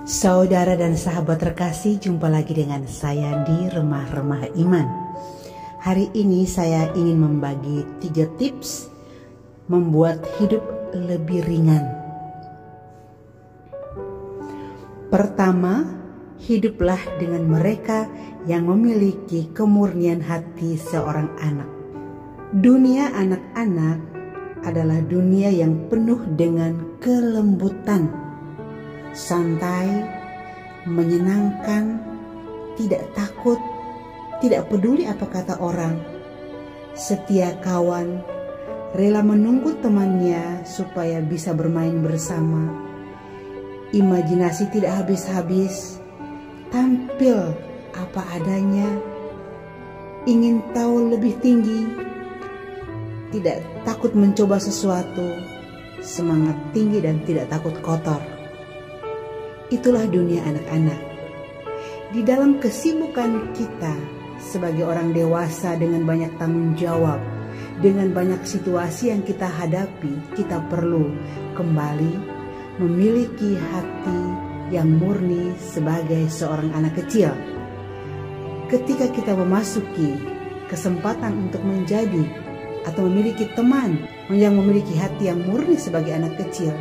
Saudara dan sahabat terkasih, jumpa lagi dengan saya di Remah-Remah Iman. Hari ini saya ingin membagi 3 tips membuat hidup lebih ringan. Pertama, hiduplah dengan mereka yang memiliki kemurnian hati seorang anak. Dunia anak-anak adalah dunia yang penuh dengan kelembutan, santai, menyenangkan, tidak takut, tidak peduli apa kata orang, setia kawan, rela menunggu temannya supaya bisa bermain bersama, imajinasi tidak habis-habis, tampil apa adanya, ingin tahu lebih tinggi, tidak takut mencoba sesuatu, semangat tinggi dan tidak takut kotor. Itulah dunia anak-anak. Di dalam kesibukan kita sebagai orang dewasa dengan banyak tanggung jawab, dengan banyak situasi yang kita hadapi, kita perlu kembali memiliki hati yang murni sebagai seorang anak kecil. Ketika kita memasuki kesempatan untuk menjadi atau memiliki teman yang memiliki hati yang murni sebagai anak kecil,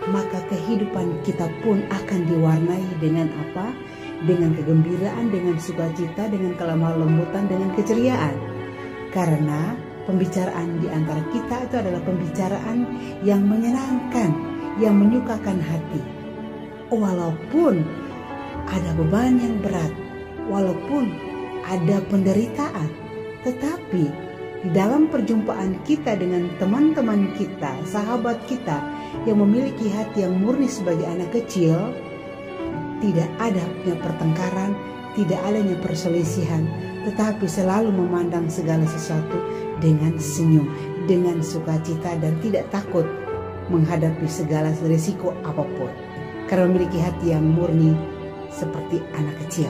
maka kehidupan kita pun akan diwarnai dengan apa? Dengan kegembiraan, dengan sukacita, dengan kelemah lembutan, dengan keceriaan. Karena pembicaraan di antara kita itu adalah pembicaraan yang menyenangkan, yang menyukakan hati. Walaupun ada beban yang berat, walaupun ada penderitaan, tetapi di dalam perjumpaan kita dengan teman-teman kita, sahabat kita yang memiliki hati yang murni sebagai anak kecil, tidak adanya pertengkaran, tidak adanya perselisihan, tetapi selalu memandang segala sesuatu dengan senyum, dengan sukacita, dan tidak takut menghadapi segala risiko apapun, karena memiliki hati yang murni seperti anak kecil.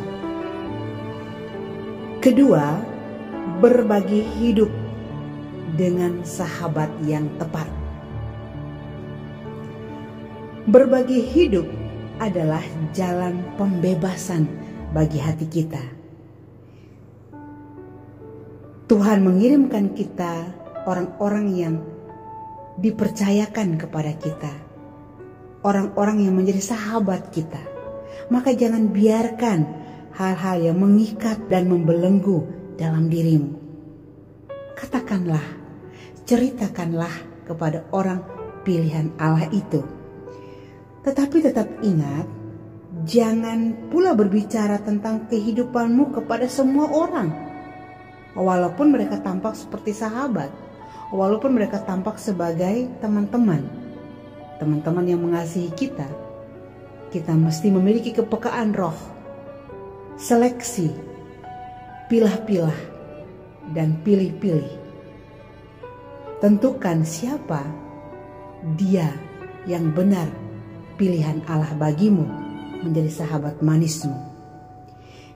Kedua, berbagi hidup dengan sahabat yang tepat. Berbagi hidup adalah jalan pembebasan bagi hati kita. Tuhan mengirimkan kita orang-orang yang dipercayakan kepada kita, orang-orang yang menjadi sahabat kita. Maka jangan biarkan hal-hal yang mengikat dan membelenggu dalam dirimu. Katakanlah, ceritakanlah kepada orang pilihan Allah itu. Tetapi tetap ingat, jangan pula berbicara tentang kehidupanmu kepada semua orang. Walaupun mereka tampak seperti sahabat, walaupun mereka tampak sebagai teman-teman, teman-teman yang mengasihi kita, kita mesti memiliki kepekaan roh, seleksi, pilah-pilah, dan pilih-pilih. Tentukan siapa dia yang benar pilihan Allah bagimu menjadi sahabat manismu.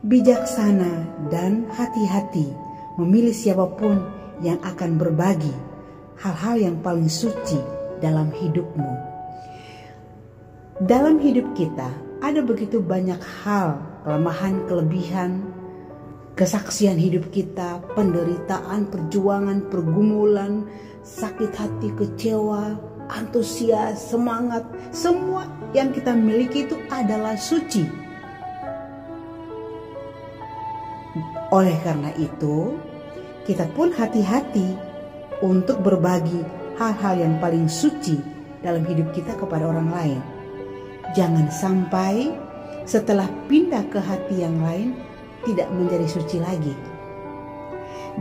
Bijaksana dan hati-hati memilih siapapun yang akan berbagi hal-hal yang paling suci dalam hidupmu. Dalam hidup kita ada begitu banyak hal, kelemahan, kelebihan, kesaksian hidup kita, penderitaan, perjuangan, pergumulan, sakit hati, kecewa, antusias, semangat, semua yang kita miliki itu adalah suci. Oleh karena itu, kita pun hati-hati untuk berbagi hal-hal yang paling suci dalam hidup kita kepada orang lain. Jangan sampai setelah pindah ke hati yang lain tidak menjadi suci lagi.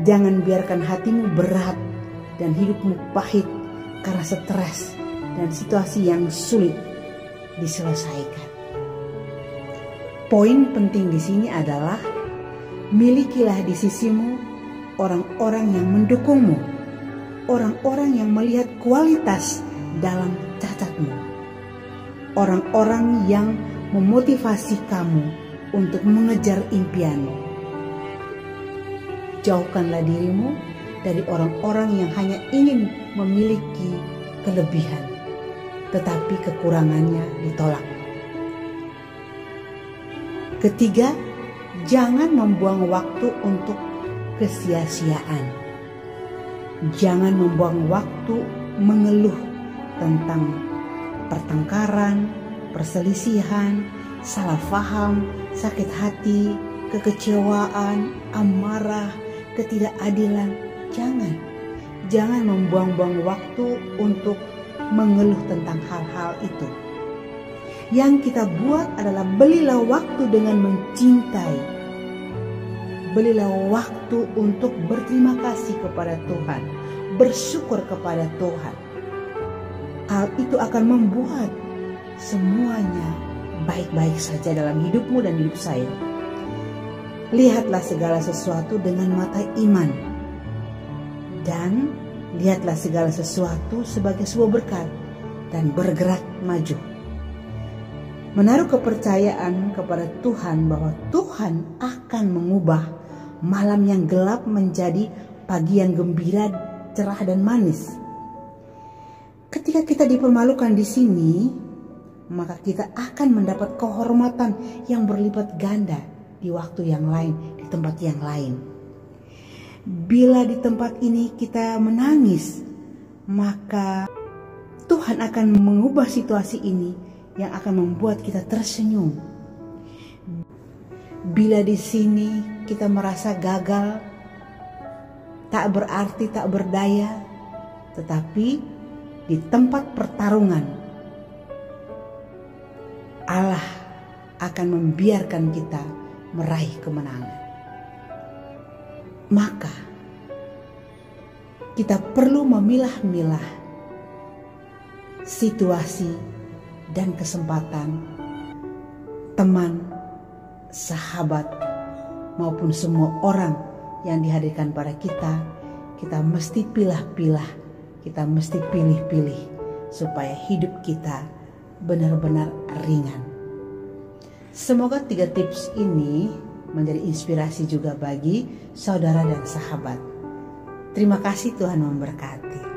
Jangan biarkan hatimu berat dan hidupmu pahit karena stres dan situasi yang sulit diselesaikan. Poin penting di sini adalah milikilah di sisimu orang-orang yang mendukungmu, orang-orang yang melihat kualitas dalam cacatmu, orang-orang yang memotivasi kamu untuk mengejar impianmu. Jauhkanlah dirimu dari orang-orang yang hanya ingin memiliki kelebihan, tetapi kekurangannya ditolak. Ketiga, jangan membuang waktu untuk kesia-siaan. Jangan membuang waktu mengeluh tentang pertengkaran, perselisihan, salah faham, sakit hati, kekecewaan, amarah, ketidakadilan. Jangan membuang-buang waktu untuk mengeluh tentang hal-hal itu. Yang kita buat adalah belilah waktu dengan mencintai. Belilah waktu untuk berterima kasih kepada Tuhan, bersyukur kepada Tuhan. Hal itu akan membuat semuanya baik-baik saja dalam hidupmu dan hidup saya. Lihatlah segala sesuatu dengan mata iman. Dan lihatlah segala sesuatu sebagai sebuah berkat dan bergerak maju. Menaruh kepercayaan kepada Tuhan bahwa Tuhan akan mengubah malam yang gelap menjadi pagi yang gembira, cerah dan manis. Ketika kita dipermalukan di sini, maka kita akan mendapat kehormatan yang berlipat ganda di waktu yang lain, di tempat yang lain. Bila di tempat ini kita menangis, maka Tuhan akan mengubah situasi ini yang akan membuat kita tersenyum. Bila di sini kita merasa gagal, tak berarti, tak berdaya, tetapi di tempat pertarungan Allah akan membiarkan kita meraih kemenangan. Maka kita perlu memilah-milah situasi dan kesempatan, teman, sahabat, maupun semua orang yang dihadirkan pada kita. Kita mesti pilah-pilah, kita mesti pilih-pilih supaya hidup kita benar-benar ringan. Semoga 3 tips ini menjadi inspirasi juga bagi saudara dan sahabat. Terima kasih, Tuhan memberkati.